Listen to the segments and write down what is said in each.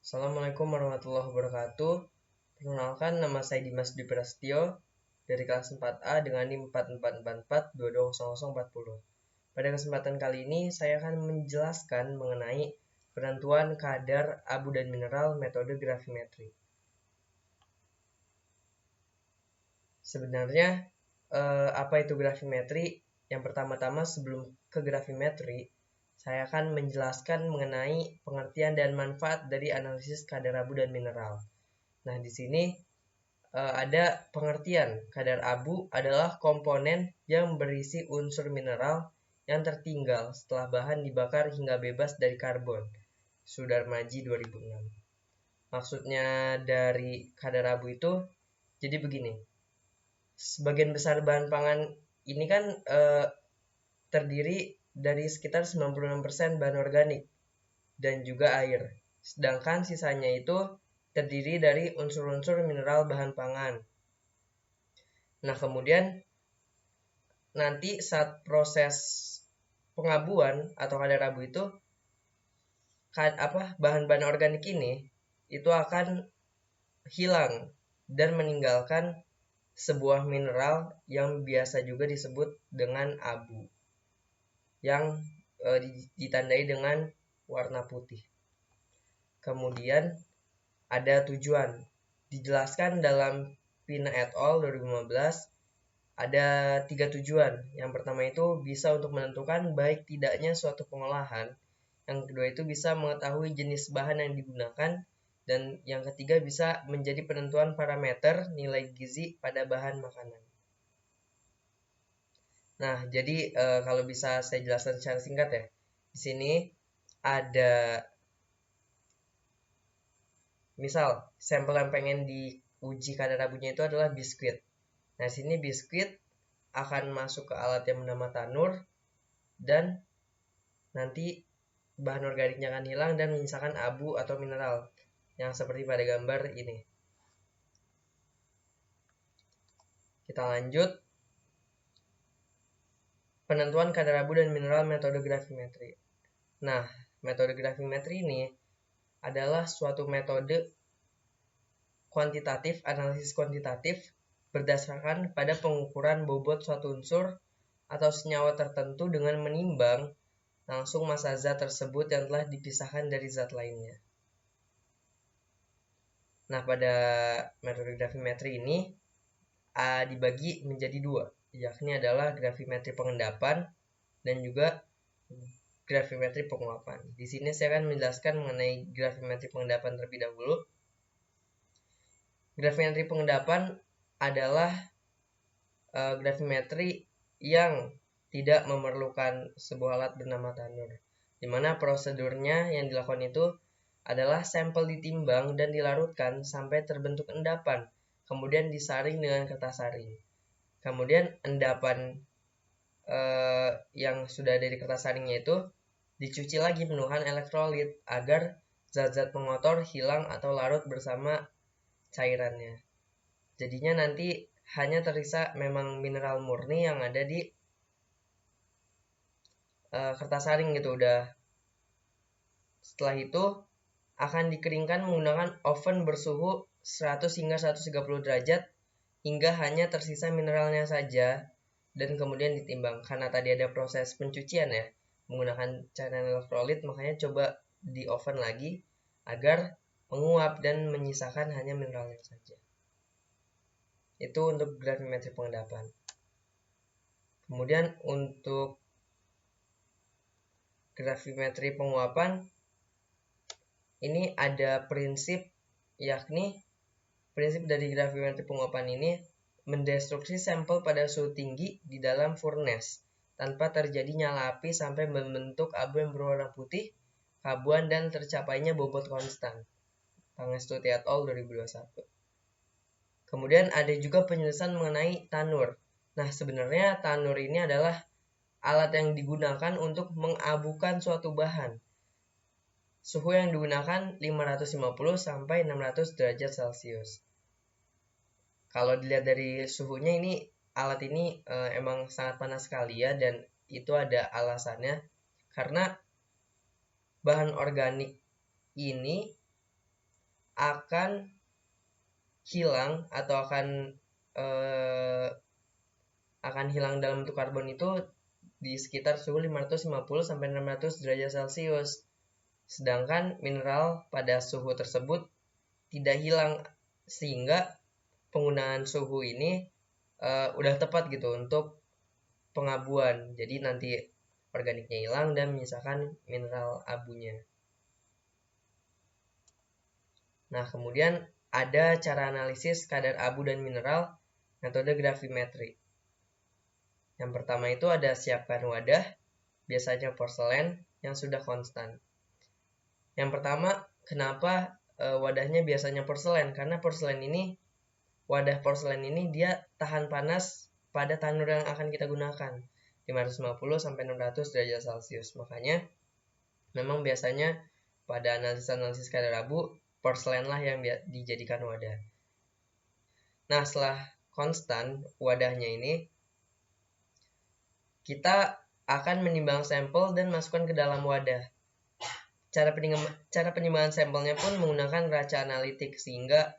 Assalamualaikum warahmatullahi wabarakatuh. Perkenalkan, nama saya Dimas Dwi Prasetyo dari kelas 4A dengan NIM 4444220040. Pada kesempatan kali ini, saya akan menjelaskan mengenai penentuan kadar abu dan mineral metode gravimetri. Sebenarnya, apa itu gravimetri? Yang pertama-tama sebelum ke gravimetri, saya akan menjelaskan mengenai pengertian dan manfaat dari analisis kadar abu dan mineral. Nah, di sini ada pengertian kadar abu adalah komponen yang berisi unsur mineral yang tertinggal setelah bahan dibakar hingga bebas dari karbon. Sudarmaji 2006. Maksudnya dari kadar abu itu jadi begini. Sebagian besar bahan pangan ini kan terdiri dari sekitar 96% bahan organik dan juga air. Sedangkan sisanya itu terdiri dari unsur-unsur mineral bahan pangan. Nah, kemudian nanti saat proses pengabuan atau kadar abu itu bahan-bahan organik ini itu akan hilang dan meninggalkan sebuah mineral yang biasa juga disebut dengan abu yang ditandai dengan warna putih. Kemudian ada tujuan. Dijelaskan dalam Pina et al. 2015 ada 3 tujuan. Yang pertama itu bisa untuk menentukan baik tidaknya suatu pengolahan. Yang kedua itu bisa mengetahui jenis bahan yang digunakan. Dan yang ketiga bisa menjadi penentuan parameter nilai gizi pada bahan makanan. Nah, jadi kalau bisa saya jelaskan secara singkat ya. Di sini ada misal sampel yang pengen diuji kadar abunya itu adalah biskuit. Nah, sini biskuit akan masuk ke alat yang bernama tanur dan nanti bahan organiknya akan hilang dan menyisakan abu atau mineral yang seperti pada gambar ini. Kita lanjut. Penentuan kadar abu dan mineral metode gravimetri. Nah, metode gravimetri ini adalah suatu metode kuantitatif, analisis kuantitatif berdasarkan pada pengukuran bobot suatu unsur atau senyawa tertentu dengan menimbang langsung massa zat tersebut yang telah dipisahkan dari zat lainnya. Nah, pada metode gravimetri ini dibagi menjadi dua, yakni adalah gravimetri pengendapan dan juga gravimetri penguapan. Di sini saya akan menjelaskan mengenai gravimetri pengendapan terlebih dahulu. Gravimetri pengendapan adalah gravimetri yang tidak memerlukan sebuah alat bernama tanur, di mana prosedurnya yang dilakukan itu adalah sampel ditimbang dan dilarutkan sampai terbentuk endapan, kemudian disaring dengan kertas saring. Kemudian endapan yang sudah ada di kertas saringnya itu dicuci lagi menggunakan elektrolit agar zat-zat pengotor hilang atau larut bersama cairannya. Jadinya nanti hanya tersisa memang mineral murni yang ada di kertas saring gitu udah. Setelah itu akan dikeringkan menggunakan oven bersuhu 100 hingga 130 derajat hingga hanya tersisa mineralnya saja dan kemudian ditimbang. Karena tadi ada proses pencucian ya menggunakan cairan elektrolit, makanya coba di oven lagi agar menguap dan menyisakan hanya mineralnya saja. Itu untuk gravimetri pengendapan. Kemudian untuk gravimetri penguapan ini ada prinsip, yakni prinsip dari gravimetri penguapan ini mendestruksi sampel pada suhu tinggi di dalam furnace tanpa terjadi nyala api sampai membentuk abu yang berwarna putih, keabuan dan tercapainya bobot konstan. Pangestuti et al. 2021. Kemudian ada juga penjelasan mengenai tanur. Nah, sebenarnya tanur ini adalah alat yang digunakan untuk mengabukan suatu bahan. Suhu yang digunakan 550 sampai 600 derajat Celcius. Kalau dilihat dari suhunya ini, alat ini emang sangat panas sekali ya, dan itu ada alasannya karena bahan organik ini akan hilang atau akan hilang dalam bentuk karbon itu di sekitar suhu 550 sampai 600 derajat Celcius. Sedangkan mineral pada suhu tersebut tidak hilang, sehingga penggunaan suhu ini udah tepat gitu untuk pengabuan. Jadi nanti organiknya hilang dan menyisakan mineral abunya. Nah, kemudian ada cara analisis kadar abu dan mineral, metode gravimetri. Yang pertama itu ada siapkan wadah, biasanya porselen yang sudah konstan. Yang pertama, kenapa wadahnya biasanya porselen? Karena wadah porselen ini dia tahan panas pada tanur yang akan kita gunakan, 550 sampai 600 derajat Celcius. Makanya memang biasanya pada analisis kadar abu, porselen lah yang dijadikan wadah. Nah, setelah konstan wadahnya ini, kita akan menimbang sampel dan masukkan ke dalam wadah. Cara penimbangan sampelnya pun menggunakan raca analitik, sehingga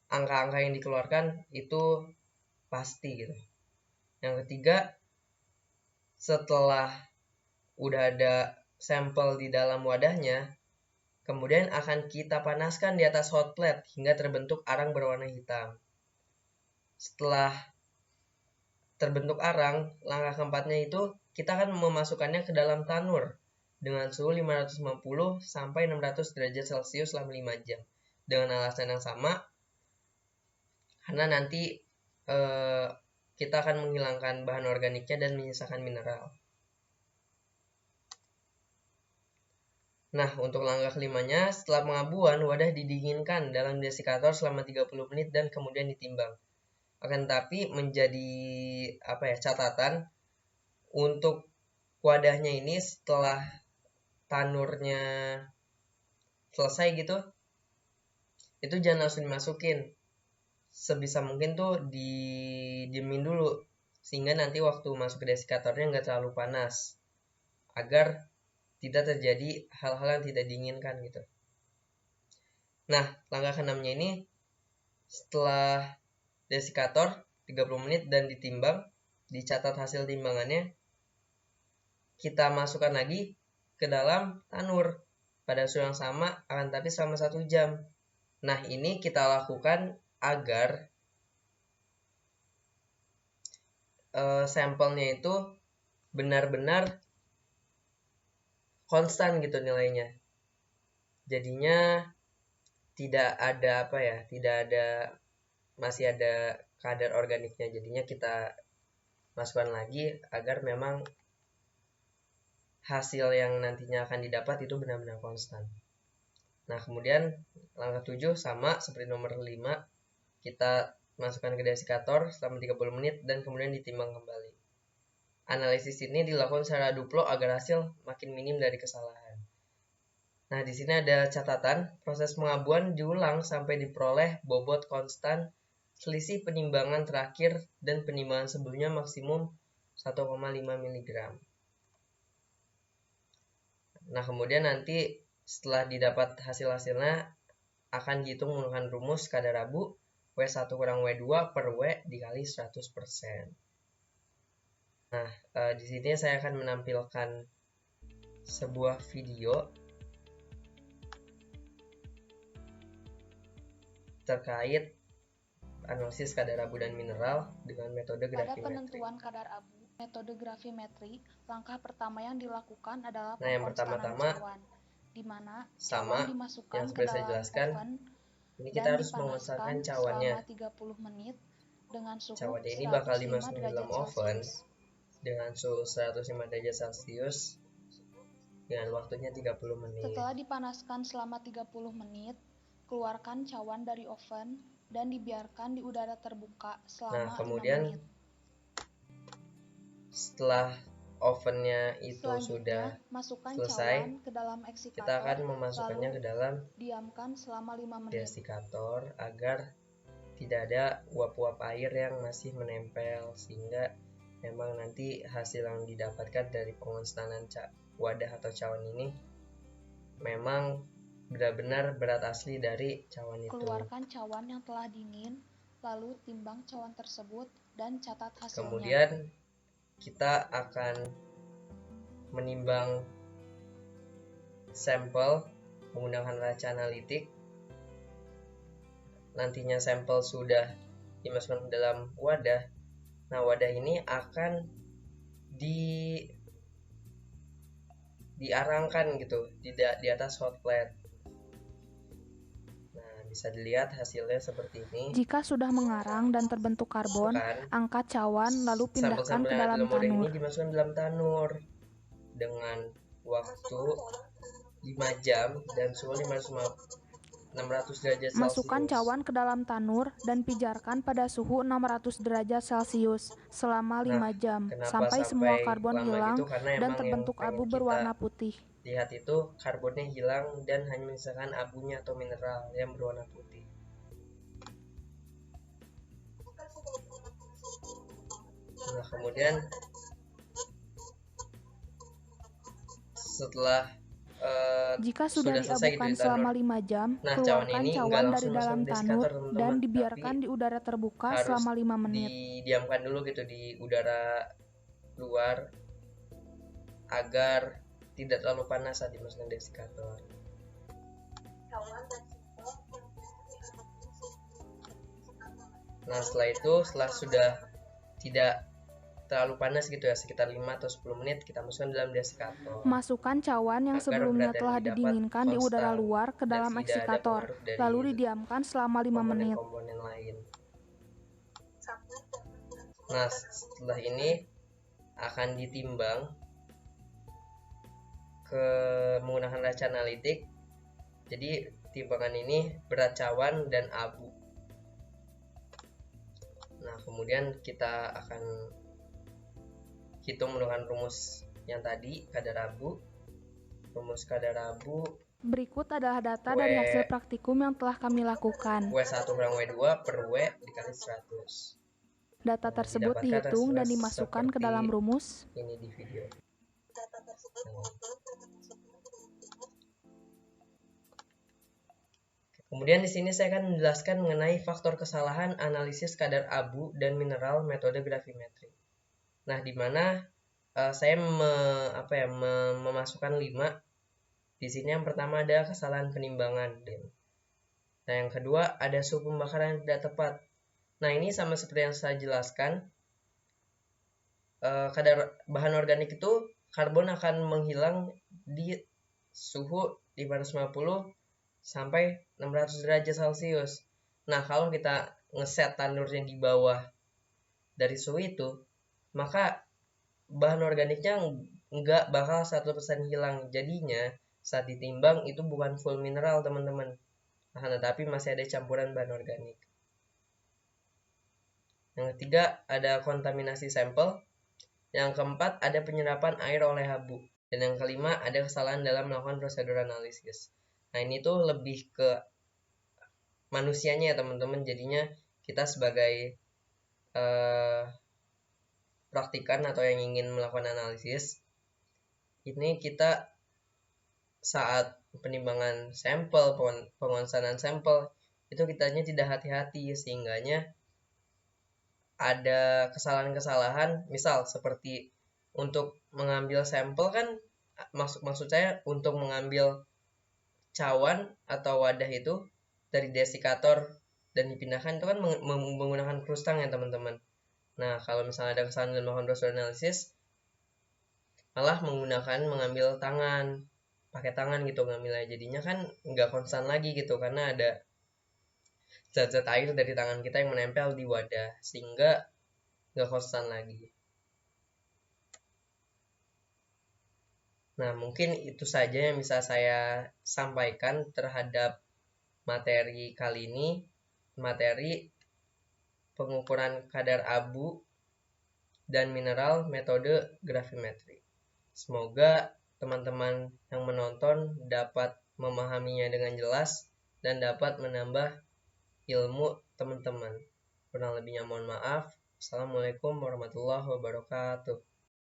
angka-angka yang dikeluarkan itu pasti gitu. Yang ketiga, setelah udah ada sampel di dalam wadahnya, kemudian akan kita panaskan di atas hot plate hingga terbentuk arang berwarna hitam. Setelah terbentuk arang, langkah keempatnya itu kita akan memasukkannya ke dalam tanur dengan suhu 550 sampai 600 derajat Celcius selama 5 jam. Dengan alasan yang sama, karena nanti kita akan menghilangkan bahan organiknya dan menyisakan mineral. Nah, untuk langkah kelimanya, setelah pengabuan, wadah didinginkan dalam desikator selama 30 menit dan kemudian ditimbang. Akan tetapi menjadi catatan untuk wadahnya ini setelah tanurnya selesai gitu, itu jangan langsung dimasukin. Sebisa mungkin tuh didiemin dulu, sehingga nanti waktu masuk ke desikatornya nggak terlalu panas, agar tidak terjadi hal-hal yang tidak diinginkan gitu. Nah, langkah keenamnya ini, setelah desikator 30 menit dan ditimbang, dicatat hasil timbangannya, kita masukkan lagi ke dalam tanur pada suhu yang sama, akan tapi selama 1 jam. Nah, ini kita lakukan agar sampelnya itu benar-benar konstan gitu nilainya. Jadinya masih ada kadar organiknya. Jadinya kita masukkan lagi agar memang hasil yang nantinya akan didapat itu benar-benar konstan. Nah, kemudian langkah 7 sama seperti nomor 5, kita masukkan ke desikator selama 30 menit dan kemudian ditimbang kembali. Analisis ini dilakukan secara duplo agar hasil makin minim dari kesalahan. Nah, di sini ada catatan, proses pengabuan diulang sampai diperoleh bobot konstan selisih penimbangan terakhir dan penimbangan sebelumnya maksimum 1,5 mg. Nah, kemudian nanti setelah didapat hasil-hasilnya akan dihitung menggunakan rumus kadar abu W1 kurang W2 per W dikali 100%. Nah, di sini saya akan menampilkan sebuah video terkait analisis kadar abu dan mineral dengan metode gravimetri. Pada penentuan kadar abu, metode gravimetri, langkah pertama yang dilakukan adalah yang pertama-tama cawan, di mana sama cawan dimasukkan yang ke seperti saya dalam jelaskan. oven Ini kita harus memasukkan cawannya. Selama 30 menit dengan suhu cawannya ini bakal 105 dimasukin derajat dalam oven Celcius dengan suhu 105 derajat Celcius dengan waktunya 30 menit. Setelah dipanaskan selama 30 menit, keluarkan cawan dari oven dan dibiarkan di udara terbuka selama 5 menit. Setelah ovennya itu sudah selesai, cawan ke dalam eksikator, kita akan memasukkannya ke dalam diamkan selama 5 menit. Desikator agar tidak ada uap-uap air yang masih menempel, sehingga memang nanti hasil yang didapatkan dari pengonstanan wadah atau cawan ini memang benar-benar berat asli dari cawan itu. Keluarkan cawan yang telah dingin, lalu timbang cawan tersebut dan catat hasilnya. Kemudian kita akan menimbang sampel menggunakan raca analitik. Nantinya sampel sudah dimasukkan ke dalam wadah. Nah, wadah ini akan diarangkan gitu di atas hot plate. Nah, bisa dilihat hasilnya seperti ini. Jika sudah mengarang dan terbentuk karbon, angkat cawan lalu pindahkan ke dalam tanur. Ini dimasukkan dalam tanur dengan waktu 5 jam dan suhu 600 derajat Celcius. Masukkan cawan ke dalam tanur dan pijarkan pada suhu 600 derajat Celcius selama 5 jam sampai semua karbon hilang dan terbentuk abu berwarna putih. Lihat itu karbonnya hilang dan hanya menyisakan abunya atau mineral yang berwarna putih. Nah, kemudian setelah jika sudah diabukan selama 5 jam, keluarkan cawan dari dalam tanur dan dibiarkan di udara terbuka selama 5 menit. Didiamkan dulu gitu di udara luar agar tidak terlalu panas saat dimasukkan desikator. Nah, setelah sudah tidak terlalu panas gitu ya, sekitar 5 atau 10 menit kita masukkan dalam desikator. Masukkan cawan yang sebelumnya telah didinginkan di udara luar ke dalam eksikator, lalu didiamkan selama 5 menit. Komponen lain. Nah, setelah ini akan ditimbang menggunakan raca analitik. Jadi timbangan ini berat cawan dan abu. Nah, kemudian kita akan hitung menggunakan rumus yang tadi, kadar abu. Rumus kadar abu. Berikut adalah data dari hasil praktikum yang telah kami lakukan. W1 kurang W2 per W dikali 100. Data tersebut dihitung dan dimasukkan ke dalam rumus. Ini di video. Kemudian di sini saya akan menjelaskan mengenai faktor kesalahan analisis kadar abu dan mineral metode gravimetri. Nah, di mana saya memasukkan 5. Di sini yang pertama ada kesalahan penimbangan. Nah, yang kedua ada suhu pembakaran yang tidak tepat. Nah, ini sama seperti yang saya jelaskan. Kadar bahan organik itu karbon akan menghilang di suhu 550 sampai 600 derajat Celcius. Nah, kalau kita ngeset tanurnya di bawah dari suhu itu, maka bahan organiknya nggak bakal 100% hilang. Jadinya saat ditimbang itu bukan full mineral, teman-teman. Nah, tetapi masih ada campuran bahan organik. Yang ketiga ada kontaminasi sampel. Yang keempat ada penyerapan air oleh abu. Dan yang kelima ada kesalahan dalam melakukan prosedur analisis. Nah, ini tuh lebih ke manusianya ya teman-teman. Jadinya kita sebagai praktikan atau yang ingin melakukan analisis, ini kita saat penimbangan sampel, pengonsanan sampel, itu kitanya tidak hati-hati sehingganya ada kesalahan-kesalahan. Misal seperti untuk mengambil sampel kan, maksud saya untuk mengambil cawan atau wadah itu dari desikator dan dipindahkan itu kan menggunakan krustang ya teman-teman. Nah, kalau misalnya ada kesalahan dalam melakukan prosedur analisis, malah mengambil tangan, pakai tangan gitu ngambilnya, jadinya kan nggak konstan lagi gitu karena ada zat-zat air dari tangan kita yang menempel di wadah sehingga nggak konstan lagi. Nah, mungkin itu saja yang bisa saya sampaikan terhadap materi kali ini, materi pengukuran kadar abu dan mineral metode gravimetri. Semoga teman-teman yang menonton dapat memahaminya dengan jelas dan dapat menambah ilmu teman-teman. Kurang lebihnya mohon maaf. Assalamualaikum warahmatullahi wabarakatuh.